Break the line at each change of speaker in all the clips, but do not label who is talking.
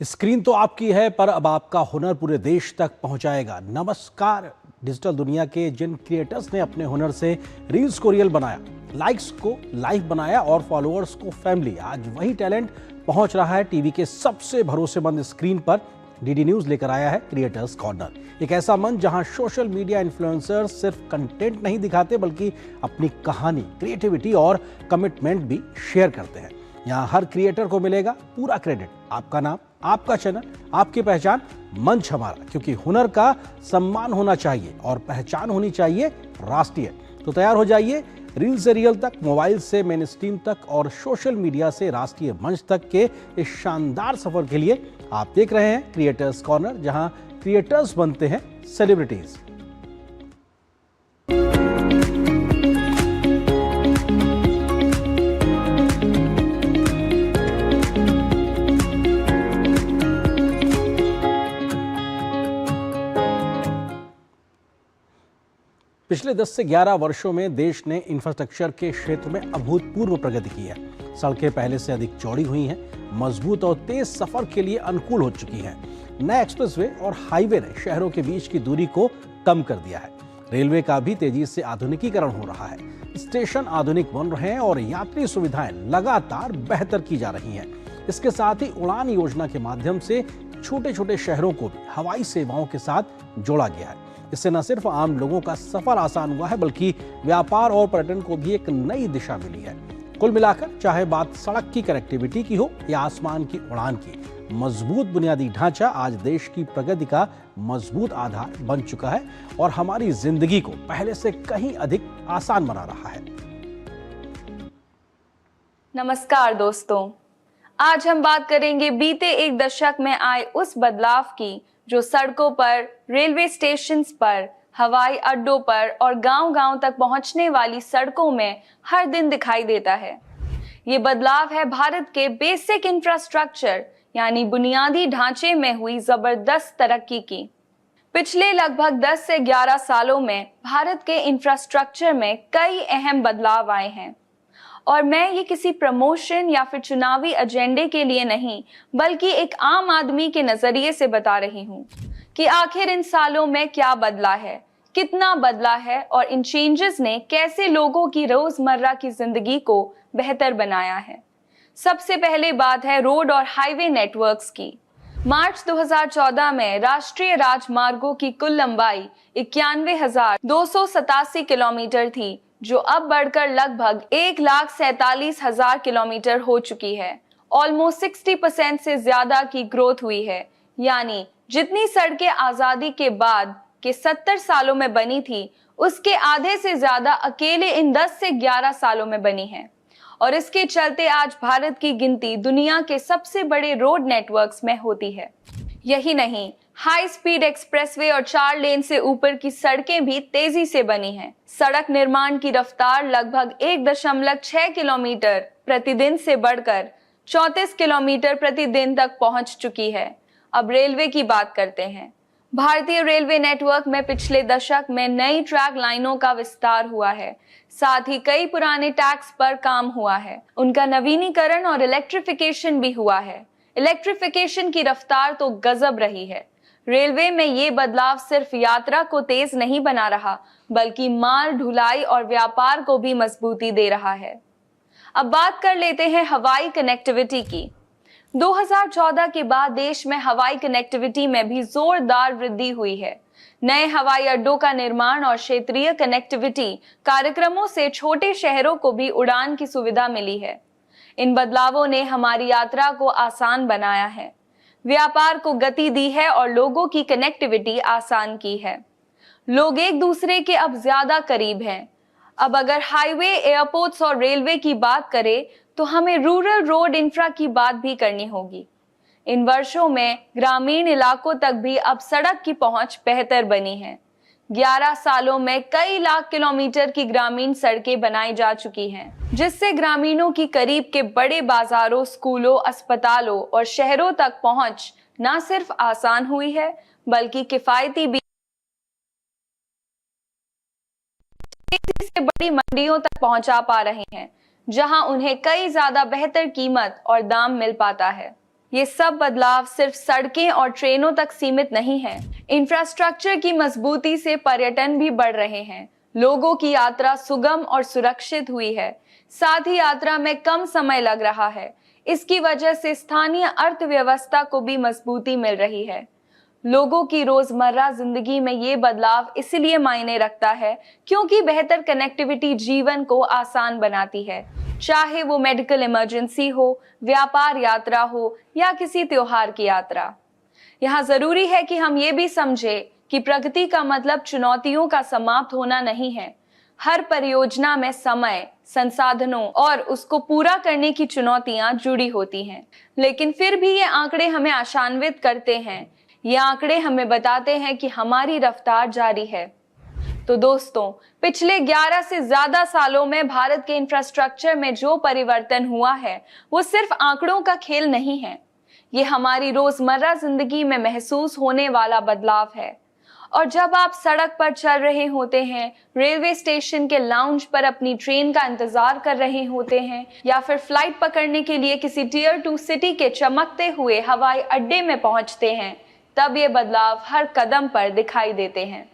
Screen तो आपकी है, पर अब आपका हुनर पूरे देश तक पहुंचाएगा। नमस्कार। डिजिटल दुनिया के जिन क्रिएटर्स ने अपने हुनर से रील्स को रियल बनाया, लाइक्स को लाइव बनाया और फॉलोअर्स को फैमिली, आज वही टैलेंट पहुंच रहा है टीवी के सबसे भरोसेमंद स्क्रीन पर। डीडी न्यूज लेकर आया है क्रिएटर्स कॉर्नर, एक ऐसा मंच जहां सोशल मीडिया इन्फ्लुएंसर्स सिर्फ कंटेंट नहीं दिखाते बल्कि अपनी कहानी, क्रिएटिविटी और कमिटमेंट भी शेयर करते हैं। यहाँ हर क्रिएटर को मिलेगा पूरा क्रेडिट। आपका नाम, आपका चैनल, आपकी पहचान, मंच हमारा, क्योंकि हुनर का सम्मान होना चाहिए और पहचान होनी चाहिए राष्ट्रीय। तो तैयार हो जाइए, रील से रियल तक, मोबाइल से मेन स्ट्रीम तक और सोशल मीडिया से राष्ट्रीय मंच तक के इस शानदार सफर के लिए। आप देख रहे हैं क्रिएटर्स कॉर्नर, जहां क्रिएटर्स बनते हैं सेलिब्रिटीज। पिछले 10 से 11 वर्षों में देश ने इंफ्रास्ट्रक्चर के क्षेत्र में अभूतपूर्व प्रगति की है। सड़कें पहले से अधिक चौड़ी हुई हैं, मजबूत और तेज सफर के लिए अनुकूल हो चुकी हैं। नए एक्सप्रेसवे और हाईवे ने शहरों के बीच की दूरी को कम कर दिया है। रेलवे का भी तेजी से आधुनिकीकरण हो रहा है। स्टेशन आधुनिक बन रहे हैं और यात्री सुविधाएं लगातार बेहतर की जा रही हैं। इसके साथ ही उड़ान योजना के माध्यम से छोटे छोटे शहरों को भी हवाई सेवाओं के साथ जोड़ा गया है। इससे न सिर्फ आम लोगों का सफर आसान हुआ है, बल्कि व्यापार और पर्यटन को भी एक नई दिशा मिली है। कुल मिलाकर, चाहे बात सड़क की कनेक्टिविटी की हो या आसमान की उड़ान की, मजबूत बुनियादी ढांचा आज देश की प्रगति का मजबूत आधार बन चुका है और हमारी जिंदगी को पहले से कहीं अधिक आसान बना रहा है।
नमस्कार दोस्तों, आज हम बात करेंगे बीते एक दशक में आए उस बदलाव की जो सड़कों पर, रेलवे स्टेशंस पर, हवाई अड्डों पर और गांव-गांव तक पहुंचने वाली सड़कों में हर दिन दिखाई देता है। ये बदलाव है भारत के बेसिक इंफ्रास्ट्रक्चर यानी बुनियादी ढांचे में हुई जबरदस्त तरक्की की। पिछले लगभग 10 से 11 सालों में भारत के इंफ्रास्ट्रक्चर में कई अहम बदलाव आए हैं और मैं ये किसी प्रमोशन या फिर चुनावी एजेंडे के लिए नहीं, बल्कि एक आम आदमी के नजरिए से बता रही हूँ कि आखिर इन सालों में क्या बदला है, कितना बदला है और इन चेंजेस ने कैसे लोगों की रोजमर्रा की जिंदगी को बेहतर बनाया है। सबसे पहले बात है रोड और हाईवे नेटवर्क्स की। मार्च 2014 में राष्ट्रीय राजमार्गों की कुल लंबाई 91,287 किलोमीटर थी, जो अब बढ़कर लगभग 1,47,000 किलोमीटर हो चुकी है। ऑलमोस्ट 60% से ज्यादा की ग्रोथ हुई है, यानी जितनी सड़कें आजादी के बाद के 70 सालों में बनी थी, उसके आधे से ज्यादा अकेले इन 10 से 11 सालों में बनी है। और इसके चलते आज भारत की गिनती दुनिया के सबसे बड़े रोड नेटवर्क्स में होती है। यही नहीं, हाई स्पीड एक्सप्रेसवे और 4 लेन से ऊपर की सड़कें भी तेजी से बनी हैं। सड़क निर्माण की रफ्तार लगभग 1.6 किलोमीटर प्रतिदिन से बढ़कर 34 किलोमीटर प्रतिदिन तक पहुंच चुकी है। अब रेलवे की बात करते हैं। भारतीय रेलवे नेटवर्क में पिछले दशक में नई ट्रैक लाइनों का विस्तार हुआ है, साथ ही कई पुराने ट्रैक्स पर काम हुआ है। उनका नवीनीकरण और इलेक्ट्रिफिकेशन भी हुआ है। इलेक्ट्रिफिकेशन की रफ्तार तो गजब रही है। रेलवे में ये बदलाव सिर्फ यात्रा को तेज नहीं बना रहा, बल्कि माल ढुलाई और व्यापार को भी मजबूती दे रहा है। अब बात कर लेते हैं हवाई कनेक्टिविटी की। 2014 के बाद देश में हवाई कनेक्टिविटी में भी जोरदार वृद्धि हुई है। नए हवाई अड्डों का निर्माण और क्षेत्रीय कनेक्टिविटी कार्यक्रमों से छोटे शहरों को भी उड़ान की सुविधा मिली है। इन बदलावों ने हमारी यात्रा को आसान बनाया है, व्यापार को गति दी है और लोगों की कनेक्टिविटी आसान की है। लोग एक दूसरे के अब ज्यादा करीब हैं। अब अगर हाईवे, एयरपोर्ट्स और रेलवे की बात करें तो हमें रूरल रोड इंफ्रा की बात भी करनी होगी। इन वर्षों में ग्रामीण इलाकों तक भी अब सड़क की पहुंच बेहतर बनी है। 11 सालों में कई लाख किलोमीटर की ग्रामीण सड़कें बनाई जा चुकी हैं, जिससे ग्रामीणों की करीब के बड़े बाजारों, स्कूलों, अस्पतालों और शहरों तक पहुंच न सिर्फ आसान हुई है, बल्कि किफायती भी। से बड़ी मंडियों तक पहुंचा पा रहे हैं, जहां उन्हें कई ज्यादा बेहतर कीमत और दाम मिल पाता है। ये सब बदलाव सिर्फ सड़कें और ट्रेनों तक सीमित नहीं है। इंफ्रास्ट्रक्चर की मजबूती से पर्यटन भी बढ़ रहे हैं। लोगों की यात्रा सुगम और सुरक्षित हुई है। साथ ही यात्रा में कम समय लग रहा है। इसकी वजह से स्थानीय अर्थव्यवस्था को भी मजबूती मिल रही है। लोगों की रोजमर्रा जिंदगी में ये बदलाव इसलिए मायने रखता है क्योंकि बेहतर कनेक्टिविटी जीवन को आसान बनाती है, चाहे वो मेडिकल इमरजेंसी हो, व्यापार यात्रा हो या किसी त्योहार की यात्रा। यहाँ जरूरी है कि हम ये भी समझे कि प्रगति का मतलब चुनौतियों का समाप्त होना नहीं है। हर परियोजना में समय, संसाधनों और उसको पूरा करने की चुनौतियां जुड़ी होती हैं। लेकिन फिर भी ये आंकड़े हमें आशान्वित करते हैं। ये आंकड़े हमें बताते हैं कि हमारी रफ्तार जारी है। तो दोस्तों, पिछले 11 से ज्यादा सालों में भारत के इंफ्रास्ट्रक्चर में जो परिवर्तन हुआ है वो सिर्फ आंकड़ों का खेल नहीं है। ये हमारी रोजमर्रा जिंदगी में महसूस होने वाला बदलाव है। और जब आप सड़क पर चल रहे होते हैं, रेलवे स्टेशन के लाउंज पर अपनी ट्रेन का इंतजार कर रहे होते हैं या फिर फ्लाइट पकड़ने के लिए किसी टियर 2 सिटी के चमकते हुए हवाई अड्डे में पहुंचते हैं, तब ये बदलाव हर कदम पर दिखाई देते हैं।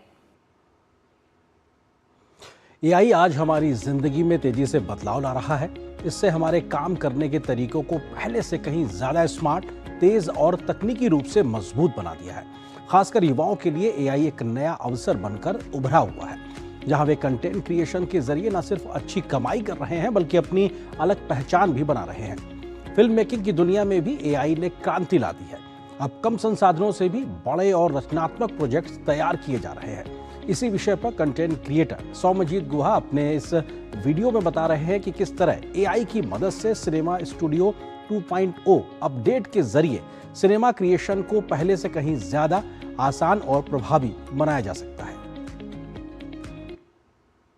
एआई आज हमारी जिंदगी में तेजी से बदलाव ला रहा है। इससे हमारे काम करने के तरीकों को पहले से कहीं ज्यादा स्मार्ट, तेज और तकनीकी रूप से मजबूत बना दिया है। खासकर युवाओं के लिए एआई एक नया अवसर बनकर उभरा हुआ है, जहां वे कंटेंट क्रिएशन के जरिए न सिर्फ अच्छी कमाई कर रहे हैं बल्कि अपनी अलग पहचान भी बना रहे हैं। फिल्म मेकिंग की दुनिया में भी एआई ने क्रांति ला दी है। अब कम संसाधनों से भी बड़े और रचनात्मक प्रोजेक्ट्स तैयार किए जा रहे हैं। इसी विषय पर कंटेंट क्रिएटर सौम्यजीत गुहा अपने इस वीडियो में बता रहे हैं कि किस तरह एआई की मदद से सिनेमा स्टूडियो 2.0 अपडेट के जरिए सिनेमा क्रिएशन को पहले से कहीं ज्यादा आसान और प्रभावी बनाया जा सकता है।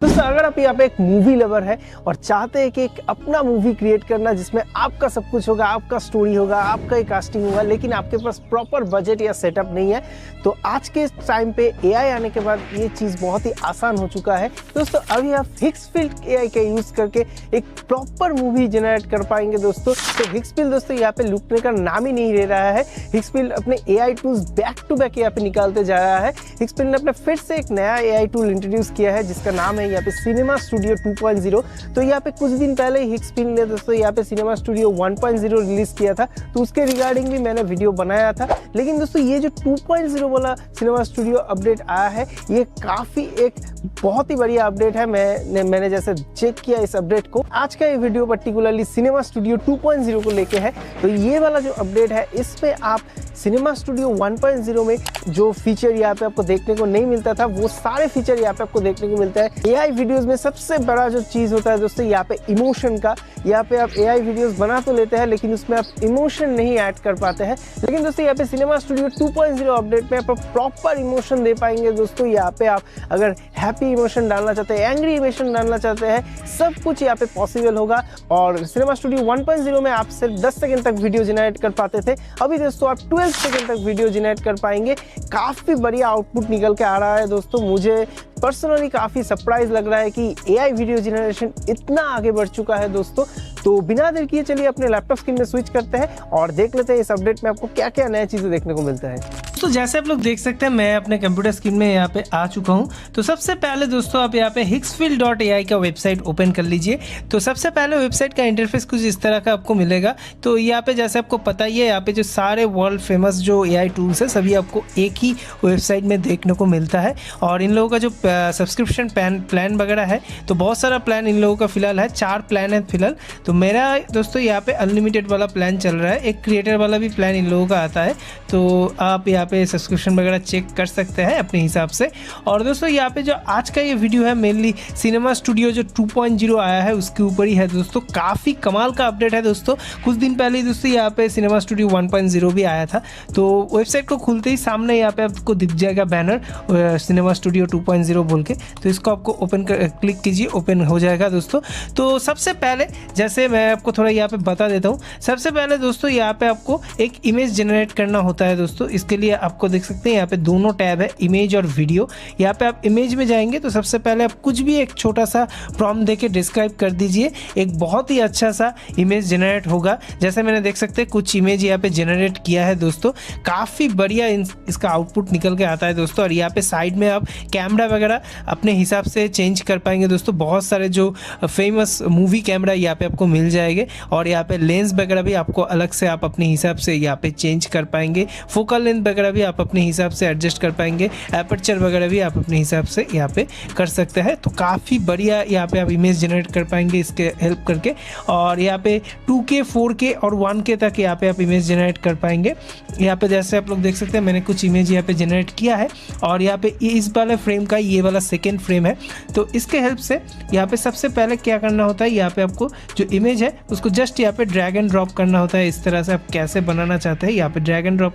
दोस्तों, अगर आप यहाँ पे एक मूवी लवर है और चाहते हैं कि एक अपना मूवी क्रिएट करना जिसमें आपका सब कुछ होगा, आपका स्टोरी होगा, आपका ही कास्टिंग होगा, लेकिन आपके पास प्रॉपर बजट या सेटअप नहीं है, तो आज के टाइम पे एआई आने के बाद ये चीज़ बहुत ही आसान हो चुका है। दोस्तों, अभी आप हिक्सफिल्ड एआई का यूज़ करके एक प्रॉपर मूवी जनरेट कर पाएंगे। दोस्तों, तो हिक्सफिल्ड दोस्तों यहाँ पे लुकने का नाम ही नहीं ले रहा है। हिक्सफिल्ड अपने AI tools back to back यहाँ पे निकालते जा रहा है। हिक्सफिल्ड ने अपने फिर से एक नया एआई टूल इंट्रोड्यूस किया है जिसका नाम है यहाँ पे सिनेमा स्टूडियो 2.0। तो यहाँ पे कुछ दिन पहले हिक्सफिल्ड ने दोस्तों यहाँ पे सिनेमा स्टूडियो 1.0 रिलीज किया था, तो उसके रिगार्डिंग भी मैंने वीडियो बनाया था। लेकिन दोस्तों, ये जो 2.0 वाला सिनेमा स्टूडियो अपडेट आया है, ये काफी एक बहुत ही बढ़िया अपडेट है। मैंने जैसे चेक किया इस अपडेट को, आज का ये वीडियो पर्टिकुलरली सिनेमा स्टूडियो 2.0 को लेके है। तो ये वाला जो अपडेट है, इसमें आप सिनेमा स्टूडियो 1.0 में जो फीचर यहाँ पे आपको देखने को नहीं मिलता था, वो सारे फीचर यहाँ पे आपको देखने को मिलता है। एआई वीडियोस में सबसे बड़ा जो चीज होता है दोस्तों, यहाँ पे इमोशन का। यहाँ पे आप एआई वीडियोस बना तो लेते हैं, लेकिन उसमें आप इमोशन नहीं ऐड कर पाते हैं। लेकिन दोस्तों, यहाँ पे सिनेमा स्टूडियो 2.0 अपडेट में आप प्रॉपर इमोशन दे पाएंगे। दोस्तों, यहाँ पे आप अगर हैप्पी इमोशन डालना चाहते हैं, एंग्री इमोशन डालना चाहते हैं, सब कुछ यहाँ पे पॉसिबल होगा। और सिनेमा स्टूडियो 1.0 में आप सिर्फ 10 सेकंड तक वीडियो जनरेट कर पाते थे, अभी दोस्तों आप 12 सेकंड तक वीडियो जनरेट कर पाएंगे। काफी बढ़िया आउटपुट निकल के आ रहा है दोस्तों। मुझे पर्सनली काफी सरप्राइज लग रहा है कि एआई वीडियो जनरेशन इतना आगे बढ़ चुका है दोस्तों। तो बिना देर किए चलिए अपने लैपटॉप स्क्रीन में स्विच करते हैं और देख लेते हैं इस अपडेट में आपको क्या क्या नया चीजें देखने को मिलता है।
तो जैसे आप लोग देख सकते हैं, मैं अपने कंप्यूटर स्क्रीन में यहाँ पे आ चुका हूँ। तो सबसे पहले दोस्तों, आप यहाँ पे hicksfield.ai का वेबसाइट ओपन कर लीजिए। तो सबसे पहले वेबसाइट का इंटरफेस कुछ इस तरह का आपको मिलेगा। तो यहाँ पे जैसे आपको पता ही है, यहाँ पे जो सारे वर्ल्ड फेमस जो एआई टूल्स है, सभी आपको एक ही वेबसाइट में देखने को मिलता है। और इन लोगों का जो सब्सक्रिप्शन प्लान वगैरह है, तो बहुत सारा प्लान इन लोगों का फिलहाल है, 4 प्लान है फिलहाल। तो मेरा दोस्तों यहाँ पे अनलिमिटेड वाला प्लान चल रहा है। एक क्रिएटर वाला भी प्लान इन लोगों का आता है, तो आप यहाँ पे सब्सक्रिप्शन वगैरह चेक कर सकते हैं अपने हिसाब से। और दोस्तों, यहाँ पे जो आज का ये वीडियो है, मेनली सिनेमा स्टूडियो जो 2.0 आया है उसके ऊपर ही है दोस्तों। काफ़ी कमाल का अपडेट है दोस्तों। कुछ दिन पहले ही दोस्तों यहाँ पे सिनेमा स्टूडियो 1.0 भी आया था। तो वेबसाइट को खुलते ही सामने यहाँ पे आपको दिख जाएगा बैनर सिनेमा स्टूडियो 2.0 बोल के। तो इसको आपको ओपन क्लिक कीजिए, ओपन हो जाएगा दोस्तों। तो सबसे पहले जैसे मैं आपको थोड़ा यहाँ पे बता देता हूँ। सबसे पहले दोस्तों, यहाँ पे आपको एक इमेज जनरेट करना होता है दोस्तों। इसके लिए आपको देख सकते हैं यहाँ पे दोनों टैब है, इमेज और वीडियो। यहाँ पे आप इमेज में जाएंगे तो सबसे पहले आप कुछ भी एक छोटा सा प्रॉम्प्ट देके डिस्क्राइब कर दीजिए, एक बहुत ही अच्छा सा इमेज जनरेट होगा। जैसे मैंने देख सकते हैं कुछ इमेज यहाँ पे जनरेट किया है दोस्तों, काफ़ी बढ़िया इसका आउटपुट निकल के आता है दोस्तों। और यहाँ पे साइड में आप कैमरा वगैरह अपने हिसाब से चेंज कर पाएंगे दोस्तों। बहुत सारे जो फेमस मूवी कैमरा यहाँ पे आपको मिल जाएंगे और यहाँ पे लेंस वगैरह भी आपको अलग से आप अपने हिसाब से यहाँ पे चेंज कर पाएंगे। फोकल लेंथ वगैरह भी आप अपने हिसाब से एडजस्ट कर पाएंगे, एपर्चर वगैरह भी आप अपने हिसाब से यहाँ पे कर सकते हैं। तो काफ़ी बढ़िया यहाँ पे आप इमेज जनरेट कर पाएंगे इसके हेल्प करके। और यहाँ पे 2K 4K और 1K तक यहाँ पे आप इमेज जनरेट कर पाएंगे। यहाँ पे जैसे आप लोग देख सकते हैं मैंने कुछ इमेज यहाँ पे जनरेट किया है और यहाँ पे इस वाले फ्रेम का ये वाला सेकेंड फ्रेम है। तो इसके हेल्प से यहाँ पे सबसे पहले क्या करना होता है, यहाँ पे आपको जो इमेज है उसको जस्ट यहाँ पे ड्रैग एंड ड्रॉप करना होता है। इस तरह से आप कैसे बनाना चाहते हैं यहाँ पे ड्रैग एंड ड्रॉप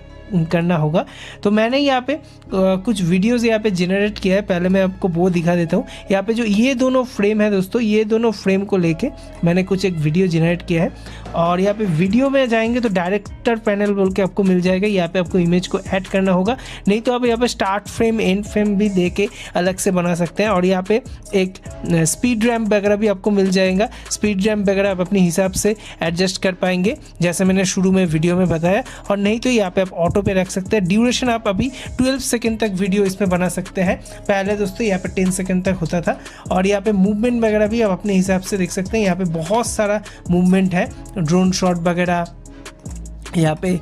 करना होगा। तो मैंने यहाँ पे कुछ वीडियोस यहाँ पे जनरेट किया है, पहले मैं आपको वो दिखा देता हूँ। यहाँ पे जो ये दोनों फ्रेम है दोस्तों, ये दोनों फ्रेम को लेके मैंने कुछ एक वीडियो जनरेट किया है। और यहाँ पे वीडियो में जाएंगे तो डायरेक्टर पैनल बोल के आपको मिल जाएगा, यहाँ पे आपको इमेज को ऐड करना होगा। नहीं तो आप यहाँ पे स्टार्ट फ्रेम एंड फ्रेम भी दे के अलग से बना सकते हैं। और यहाँ पे एक स्पीड रैम्प वगैरह भी आपको मिल जाएगा, स्पीड रैम्प वगैरह आप अपने हिसाब से एडजस्ट कर पाएंगे जैसे मैंने शुरू में वीडियो में बताया। और नहीं तो यहाँ पे आप ऑटो पे रख सकते हैं। ड्यूरेशन आप अभी 12 सेकंड तक वीडियो इसमें बना सकते हैं, पहले दोस्तों यहाँ पे 10 सेकंड तक होता था। और यहाँ पे मूवमेंट वगैरह भी आप अपने हिसाब से देख सकते हैं, यहाँ पे बहुत सारा मूवमेंट है, ड्रोन शॉट वगैरह, यहाँ पे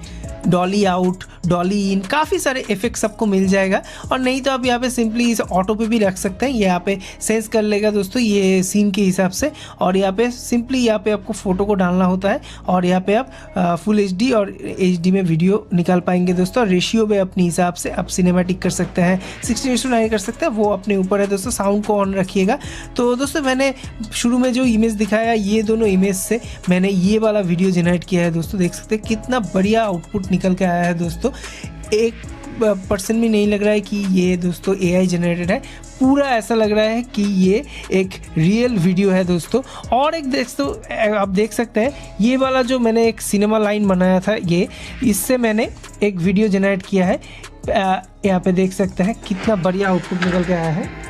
डॉली आउट, डॉली इन, काफ़ी सारे इफेक्ट्स आपको मिल जाएगा। और नहीं तो आप यहाँ पे सिंपली इसे ऑटो पे भी रख सकते हैं, यहाँ पे सेंस कर लेगा दोस्तों ये सीन के हिसाब से। और यहाँ पे सिंपली यहाँ पे आपको फ़ोटो को डालना होता है और यहाँ पे आप फुल HD और HD में वीडियो निकाल पाएंगे दोस्तों। रेशियो पे अपने हिसाब से आप सिनेमैटिक कर सकते हैं, 16:9 कर सकते हैं, वो अपने ऊपर है दोस्तों। साउंड को ऑन रखिएगा। तो दोस्तों मैंने शुरू में जो इमेज दिखाया, ये दोनों इमेज से मैंने ये वाला वीडियो जनरेट किया है दोस्तों। देख सकते हैं कितना बढ़िया आउटपुट निकल के आया है दोस्तों। 1% भी नहीं लग रहा है कि ये दोस्तों AI जनरेटेड है, पूरा ऐसा लग रहा है कि ये एक रियल वीडियो है दोस्तों। और एक दोस्तों आप देख सकते हैं ये वाला जो मैंने एक सिनेमा लाइन बनाया था, ये इससे मैंने एक वीडियो जनरेट किया है। यहाँ पे देख सकते हैं कितना बढ़िया आउटपुट निकल के आया है।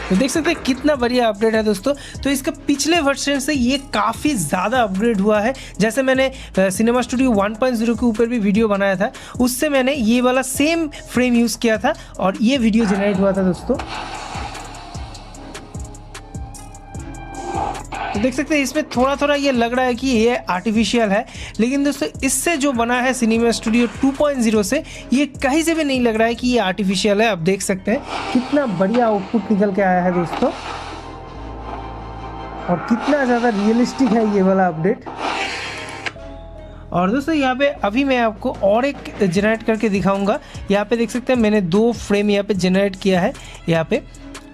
तो देख सकते हैं कितना बढ़िया अपडेट है दोस्तों। तो इसका पिछले वर्जन से ये काफ़ी ज़्यादा अपग्रेड हुआ है। जैसे मैंने सिनेमा स्टूडियो 1.0 के ऊपर भी वीडियो बनाया था, उससे मैंने ये वाला सेम फ्रेम यूज़ किया था और ये वीडियो जनरेट हुआ था दोस्तों। तो देख सकते हैं इसमें थोड़ा थोड़ा ये लग रहा है कि ये आर्टिफिशियल है, लेकिन दोस्तों इससे जो बना है सिनेमा स्टूडियो 2.0 से, ये कहीं से भी नहीं लग रहा है कि ये आर्टिफिशियल है। आप देख सकते हैं कितना बढ़िया आउटपुट निकल के आया है दोस्तों और कितना ज़्यादा रियलिस्टिक है ये वाला अपडेट। और दोस्तों यहाँ पे अभी मैं आपको और एक जनरेट करके दिखाऊंगा। यहाँ पे देख सकते हैं मैंने 2 फ्रेम यहाँ पे जनरेट किया है। यहाँ पे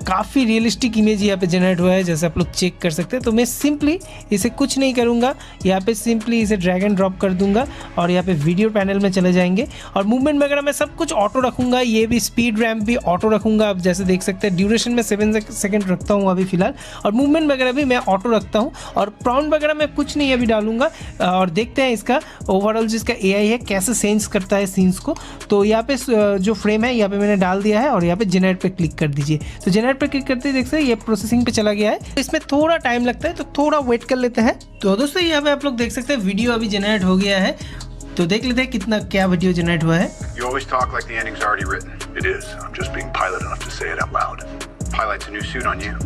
काफ़ी रियलिस्टिक इमेज यहाँ पे जनरेट हुआ है, जैसे आप लोग चेक कर सकते हैं। तो मैं सिंपली इसे कुछ नहीं करूँगा, यहाँ पे सिंपली इसे ड्रैग एंड ड्रॉप कर दूंगा और यहाँ पे वीडियो पैनल में चले जाएंगे। और मूवमेंट वगैरह मैं सब कुछ ऑटो रखूँगा, ये भी स्पीड रैम्प भी ऑटो रखूँगा। आप जैसे देख सकते हैं ड्यूरेशन में 7 सेकेंड रखता हूँ अभी फ़िलहाल, और मूवमेंट वगैरह भी मैं ऑटो रखता हूँ। और प्रॉम्प्ट वगैरह मैं कुछ नहीं अभी डालूंगा और देखते हैं इसका ओवरऑल जिसका AI है कैसे सेंस करता है सीन्स को। तो यहाँ पे जो फ्रेम है यहाँ पे मैंने डाल दिया है और यहाँ पे जनरेट पे क्लिक कर दीजिए। तो जनरेट पे क्लिक करते ही देख सकते हैं ये प्रोसेसिंग पे चला गया है। इसमें थोड़ा टाइम लगता है तो थोड़ा वेट कर लेते हैं। तो दोस्तों यहाँ पे आप लोग देख सकते हैं वीडियो अभी जनरेट हो गया है। तो देख लेते हैं कितना क्या वीडियो जनरेट हुआ है।
You always talk like the ending's already written. It is. I'm just being pilot enough to say it out loud. Highlights a new suit on you.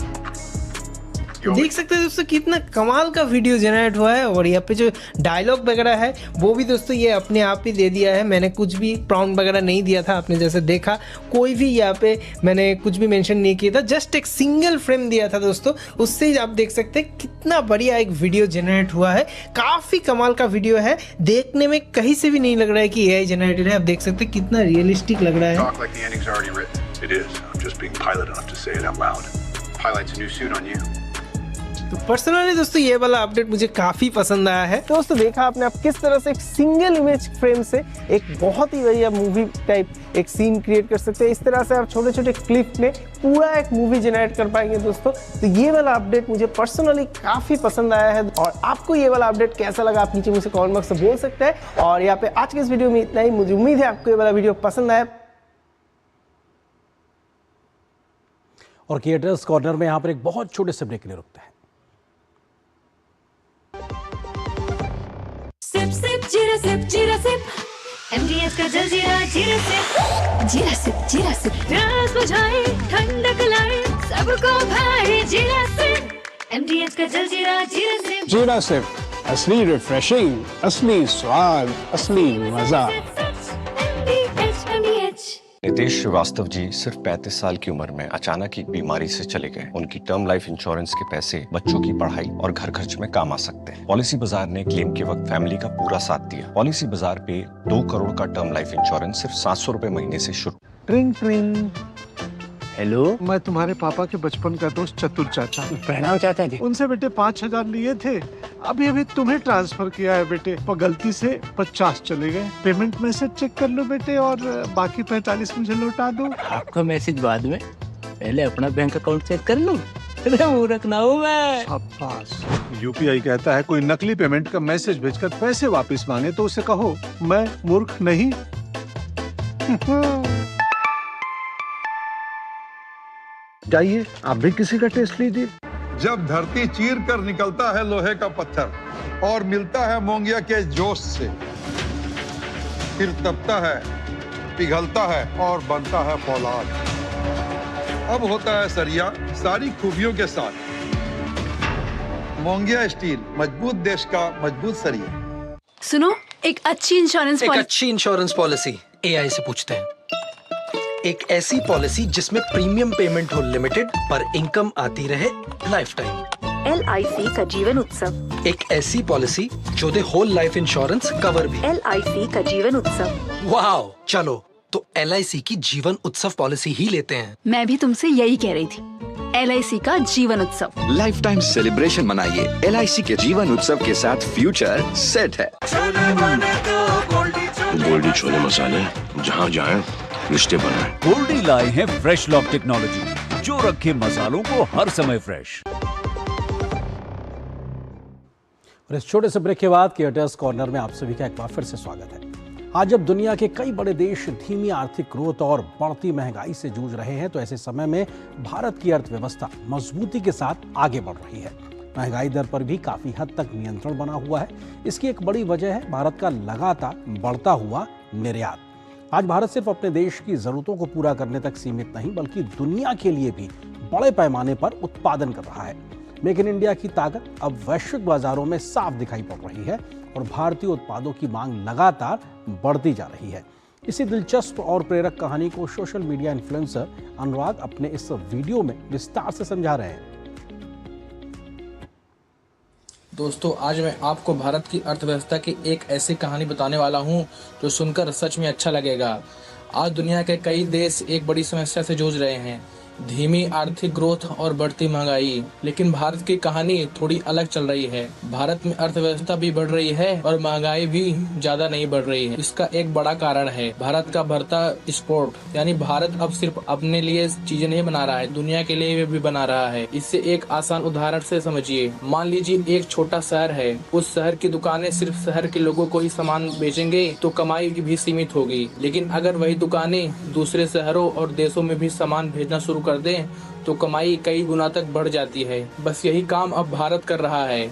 देख सकते हैं दोस्तों कितना कमाल का वीडियो जनरेट हुआ है। और यहाँ पे जो डायलॉग वगैरह है वो भी दोस्तों ये अपने आप ही दे दिया है। मैंने कुछ भी प्रॉम्प्ट वगैरह नहीं दिया था, आपने जैसे देखा कोई भी यहाँ पे मैंने कुछ भी मेंशन नहीं किया था, जस्ट एक सिंगल फ्रेम दिया था दोस्तों। उससे ही आप देख सकते हैं कितना बढ़िया एक वीडियो जनरेट हुआ है। काफ़ी कमाल का वीडियो है, देखने में कहीं से भी नहीं लग रहा है कि AI जनरेटेड है। आप देख सकते हैं कितना रियलिस्टिक लग रहा है।
Talk like the ending's already written. It is. I'm just being pilot enough to say it out loud. Highlights a new suit on you.
तो पर्सनली दोस्तों ये वाला अपडेट मुझे काफी पसंद आया है।
दोस्तों देखा आपने आप किस तरह से एक सिंगल इमेज फ्रेम से एक बहुत ही बढ़िया मूवी टाइप एक सीन क्रिएट कर सकते हैं। इस तरह से आप छोटे छोटे क्लिप में पूरा एक मूवी जनरेट कर पाएंगे दोस्तों। तो ये वाला अपडेट मुझे पर्सनली काफी पसंद आया है। और आपको ये वाला अपडेट कैसा लगा आप नीचे मुझे कमेंट बॉक्स में बोल सकते हैं। और यहाँ पे आज के इस वीडियो में इतना ही। मुझे उम्मीद है आपको ये वाला वीडियो पसंद आया।
और क्रिएटर्स कॉर्नर में यहाँ पर एक बहुत छोटे से ब्रेक के लिए रुकते हैं।
सिप सिप जीरा सिप जीरा सिप MDH का जलजीरा जीरा सिप जीरा सिप जीरा सिप प्यास बुझाए ठंडक लाए सबको भाए जीरा सिप MDH का जलजीरा जीरा सिप
जीरा सिप असली रिफ्रेशिंग, असली स्वाद, असली मजा।
MDH
नितेश श्रीवास्तव जी सिर्फ 35 साल की उम्र में अचानक एक बीमारी से चले गए। उनकी टर्म लाइफ इंश्योरेंस के पैसे बच्चों की पढ़ाई और घर खर्च में काम आ सकते हैं। पॉलिसी बाजार ने क्लेम के वक्त फैमिली का पूरा साथ दिया। पॉलिसी बाजार पे 2 करोड़ का टर्म लाइफ इंश्योरेंस सिर्फ 700 रुपए महीने से शुरू।
ट्रिंग ट्रिंग।
हेलो,
मैं तुम्हारे पापा के बचपन का दोस्त चतुर चाचा।
प्रणाम चाचा जी।
उनसे बेटे 5,000 लिए थे, अभी अभी तुम्हें ट्रांसफर किया है बेटे, पर गलती से 50 चले गए। पेमेंट मैसेज चेक कर लो बेटे और बाकी 45 मुझे लौटा दो।
आपका मैसेज बाद में, पहले अपना बैंक अकाउंट चेक कर लो। मूर्ख ना हूँ मैं।
शाबाश। यूपीआई कहता है कोई नकली पेमेंट का मैसेज भेजकर पैसे वापस मांगे तो उसे कहो मैं मूर्ख नहीं। जाइए आप भी किसी का टेस्ट लीजिए।
जब धरती चीर कर निकलता है लोहे का पत्थर और मिलता है मोंगिया के जोश से, फिर तपता है, पिघलता है और बनता है फौलाद। अब होता है सरिया सारी खूबियों के साथ। मोंगिया स्टील, मजबूत देश का मजबूत सरिया।
सुनो, एक अच्छी
इंश्योरेंस पॉलिसी AI से पूछते हैं। एक ऐसी पॉलिसी जिसमें प्रीमियम पेमेंट हो लिमिटेड पर इनकम आती रहे लाइफ टाइम।
LIC का जीवन उत्सव।
एक ऐसी पॉलिसी जो दे होल लाइफ इंश्योरेंस कवर भी।
LIC का जीवन उत्सव।
वाओ, चलो तो LIC की जीवन उत्सव पॉलिसी ही लेते हैं।
मैं भी तुमसे यही कह रही थी, LIC का जीवन उत्सव।
लाइफ टाइम सेलिब्रेशन मनाइए LIC के जीवन उत्सव के साथ। फ्यूचर सेट है।
गोल्डी छोले मसाले, जहाँ जाएं रिश्ते बनाएं।
गोल्डी लाए हैं फ्रेश लॉक टेक्नोलॉजी जो रखे मसालों को हर समय फ्रेश।
और इस छोटे से ब्रेक के बाद क्रिएटर्स कॉर्नर में आप सभी का एक बार फिर से स्वागत है। आज जब दुनिया के कई बड़े देश धीमी आर्थिक ग्रोथ और बढ़ती महंगाई से जूझ रहे हैं, तो ऐसे समय में भारत की अर्थव्यवस्था मजबूती के साथ आगे बढ़ रही है। महंगाई दर पर भी काफी हद तक नियंत्रण बना हुआ है। इसकी एक बड़ी वजह है भारत का लगातार बढ़ता हुआ निर्यात। आज भारत सिर्फ अपने देश की जरूरतों को पूरा करने तक सीमित नहीं, बल्कि दुनिया के लिए भी बड़े पैमाने पर उत्पादन कर रहा है। मेक इन इंडिया की ताकत अब वैश्विक बाजारों में साफ दिखाई पड़ रही है और भारतीय उत्पादों की मांग लगातार बढ़ती जा रही है। इसी दिलचस्प और प्रेरक कहानी को सोशल मीडिया इन्फ्लुएंसर अनुराग अपने इस वीडियो में विस्तार से समझा रहे हैं।
दोस्तों, आज मैं आपको भारत की अर्थव्यवस्था की एक ऐसी कहानी बताने वाला हूं जो सुनकर सच में अच्छा लगेगा। आज दुनिया के कई देश एक बड़ी समस्या से जूझ रहे हैं, धीमी आर्थिक ग्रोथ और बढ़ती महंगाई। लेकिन भारत की कहानी थोड़ी अलग चल रही है। भारत में अर्थव्यवस्था भी बढ़ रही है और महंगाई भी ज्यादा नहीं बढ़ रही है। इसका एक बड़ा कारण है भारत का बढ़ता एक्सपोर्ट, यानी भारत अब सिर्फ अपने लिए चीजें नहीं बना रहा है, दुनिया के लिए भी बना रहा है। इससे एक आसान उदाहरण से समझिए। मान लीजिए एक छोटा शहर है, उस शहर की दुकानें सिर्फ शहर के लोगों को ही सामान बेचेंगे तो कमाई भी सीमित होगी। लेकिन अगर वही दुकानें दूसरे शहरों और देशों में भी सामान भेजना शुरू कर दें तो कमाई कई गुना तक बढ़ जाती है। बस यही काम अब भारत कर रहा है।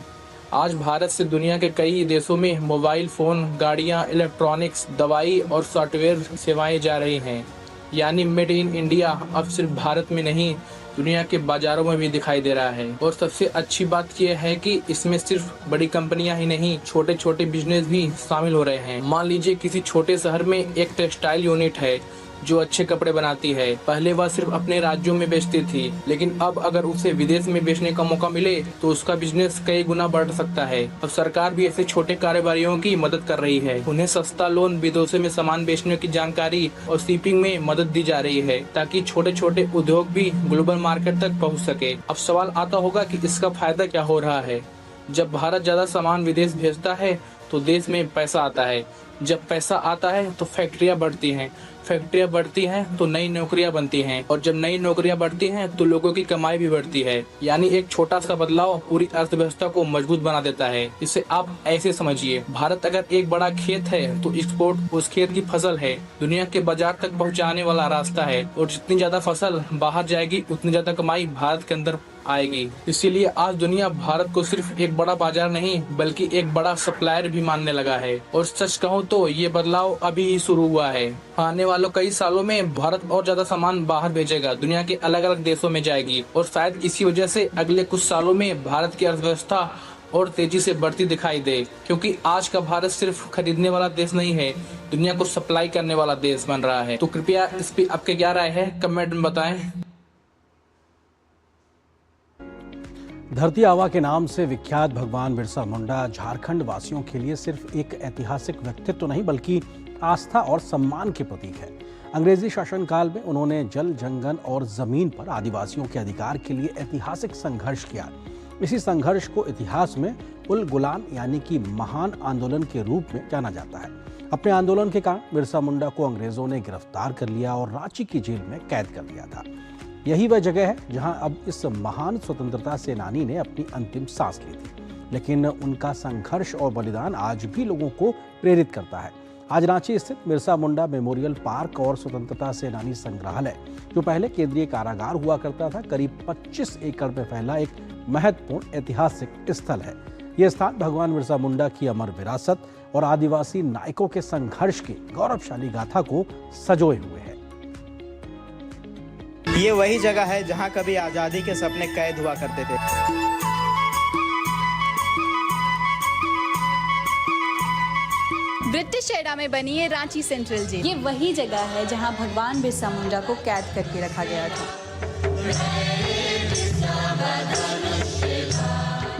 आज भारत से दुनिया के कई देशों में मोबाइल फोन, गाड़ियां, इलेक्ट्रॉनिक्स, दवाई और सॉफ्टवेयर सेवाएं जा रही हैं। यानी मेड इन इंडिया अब सिर्फ भारत में नहीं, दुनिया के बाजारों में भी दिखाई दे रहा है। और सबसे अच्छी बात यह है कि इसमें सिर्फ बड़ी कंपनियां ही नहीं, छोटे छोटे बिजनेस भी शामिल हो रहे हैं। मान लीजिए किसी छोटे शहर में एक टेक्सटाइल यूनिट है जो अच्छे कपड़े बनाती है। पहले वह सिर्फ अपने राज्यों में बेचती थी, लेकिन अब अगर उसे विदेश में बेचने का मौका मिले तो उसका बिजनेस कई गुना बढ़ सकता है। अब सरकार भी ऐसे छोटे कारोबारियों की मदद कर रही है। उन्हें सस्ता लोन, विदेशों में सामान बेचने की जानकारी और शिपिंग में मदद दी जा रही है, ताकि छोटे छोटे उद्योग भी ग्लोबल मार्केट तक पहुँच सके। अब सवाल आता होगा कि इसका फायदा क्या हो रहा है। जब भारत ज्यादा सामान विदेश भेजता है तो देश में पैसा आता है। जब पैसा आता है तो फैक्ट्रियां बढ़ती हैं, फैक्ट्रियां बढ़ती हैं तो नई नौकरियां बनती हैं, और जब नई नौकरियां बढ़ती हैं तो लोगों की कमाई भी बढ़ती है। यानी एक छोटा सा बदलाव पूरी अर्थव्यवस्था को मजबूत बना देता है। इसे आप ऐसे समझिए, भारत अगर एक बड़ा खेत है तो एक्सपोर्ट उस खेत की फसल है, दुनिया के बाजार तक पहुंचाने वाला रास्ता है, और जितनी ज्यादा फसल बाहर जाएगी उतनी ज्यादा कमाई भारत के अंदर आएगी। इसीलिए आज दुनिया भारत को सिर्फ एक बड़ा बाजार नहीं बल्कि एक बड़ा सप्लायर भी मानने लगा है। और सच कहूँ तो ये बदलाव अभी ही शुरू हुआ है। आने वालों कई सालों में भारत और ज्यादा सामान बाहर भेजेगा, दुनिया के अलग अलग देशों में जाएगी, और शायद इसी वजह से अगले कुछ सालों में भारत की अर्थव्यवस्था और तेजी से बढ़ती दिखाई दे, क्योंकि आज का भारत सिर्फ खरीदने वाला देश नहीं है, दुनिया को सप्लाई करने वाला देश बन रहा है। तो कृपया इस पे आपके क्या राय है, कमेंट में बताएं।
धरती आबा के नाम से विख्यात भगवान बिरसा मुंडा झारखंड वासियों के लिए सिर्फ एक ऐतिहासिक व्यक्तित्व नहीं बल्कि आस्था और सम्मान के प्रतीक है। अंग्रेजी शासनकाल में उन्होंने जल, जंगल और जमीन पर आदिवासियों के अधिकार के लिए ऐतिहासिक संघर्ष किया। इसी संघर्ष को इतिहास में उल गुलान यानी कि महान आंदोलन के रूप में जाना जाता है। अपने आंदोलन के कारण बिरसा मुंडा को अंग्रेजों ने गिरफ्तार कर लिया और रांची की जेल में कैद कर दिया था। यही वह जगह है जहां अब इस महान स्वतंत्रता सेनानी ने अपनी अंतिम सांस ली थी, लेकिन उनका संघर्ष और बलिदान आज भी लोगों को प्रेरित करता है। आज रांची स्थित बिरसा मुंडा मेमोरियल पार्क और स्वतंत्रता सेनानी संग्रहालय, जो पहले केंद्रीय कारागार हुआ करता था, करीब 25 एकड़ में फैला एक महत्वपूर्ण ऐतिहासिक स्थल है। यह स्थान भगवान बिरसा मुंडा की अमर विरासत और आदिवासी नायकों के संघर्ष की गौरवशाली गाथा को सजोए हुए है।
ये वही जगह है जहां कभी आजादी के सपने कैद हुआ करते थे।
ब्रिटिश एरा में बनी है रांची सेंट्रल जेल। ये वही जगह है जहां भगवान बिरसा मुंडा को कैद करके रखा गया था।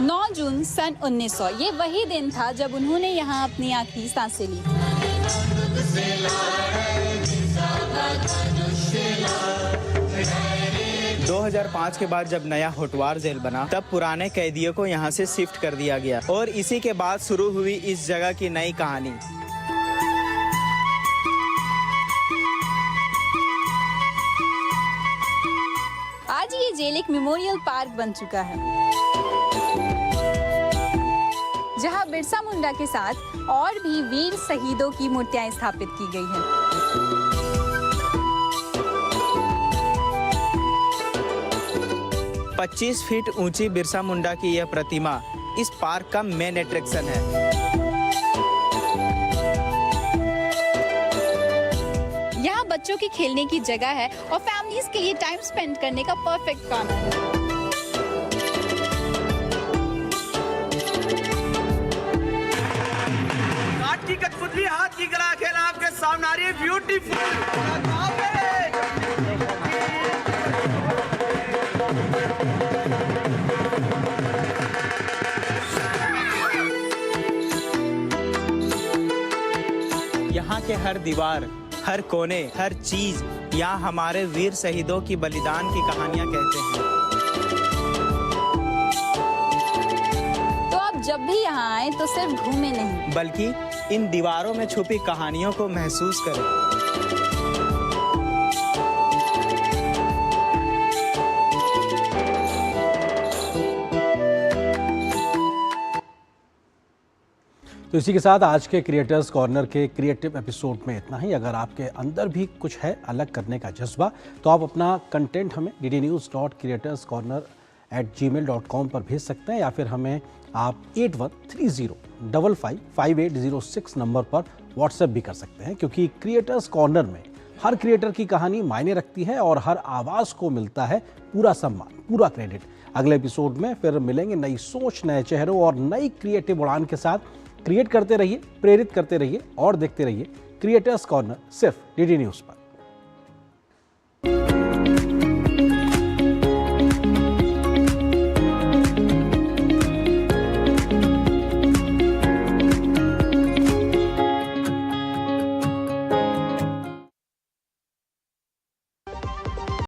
9 जून सन 1900 ये वही दिन था जब उन्होंने यहाँ अपनी आखिरी सांसें ली थी।
2005 के बाद जब नया होटवार जेल बना तब पुराने कैदियों को यहाँ से शिफ्ट कर दिया गया और इसी के बाद शुरू हुई इस जगह की नई कहानी।
आज ये जेल एक मेमोरियल पार्क बन चुका है, जहां बिरसा मुंडा के साथ और भी वीर शहीदों की मूर्तियां स्थापित की गई हैं।
पच्चीस फीट ऊंची बिरसा मुंडा की यह प्रतिमा इस पार्क का मेन अट्रैक्शन है।
यहाँ बच्चों की खेलने की जगह है और फैमिलीज के लिए टाइम स्पेंड करने का परफेक्ट कॉर्नर है।
काट की कठपुतली हाथ की कला खेल आपके सामने आ रही है, ब्यूटीफुल।
यहाँ के हर दीवार, हर कोने, हर चीज यहाँ हमारे वीर शहीदों की बलिदान की कहानियाँ कहते हैं।
तो आप जब भी यहाँ आए तो सिर्फ घूमे नहीं
बल्कि इन दीवारों में छुपी कहानियों को महसूस करें।
तो इसी के साथ आज के क्रिएटर्स कॉर्नर के क्रिएटिव एपिसोड में इतना ही। अगर आपके अंदर भी कुछ है अलग करने का जज्बा तो आप अपना कंटेंट हमें ddnews.creatorscorner@gmail.com पर भेज सकते हैं, या फिर हमें आप 8130555806 नंबर पर व्हाट्सएप भी कर सकते हैं, क्योंकि क्रिएटर्स कॉर्नर में हर क्रिएटर की कहानी मायने रखती है और हर आवाज़ को मिलता है पूरा सम्मान, पूरा क्रेडिट। अगले एपिसोड में फिर मिलेंगे नई सोच, नए चेहरों और नई क्रिएटिव उड़ान के साथ। क्रिएट करते रहिए, प्रेरित करते रहिए और देखते रहिए क्रिएटर्स कॉर्नर सिर्फ डीडी न्यूज़ पर।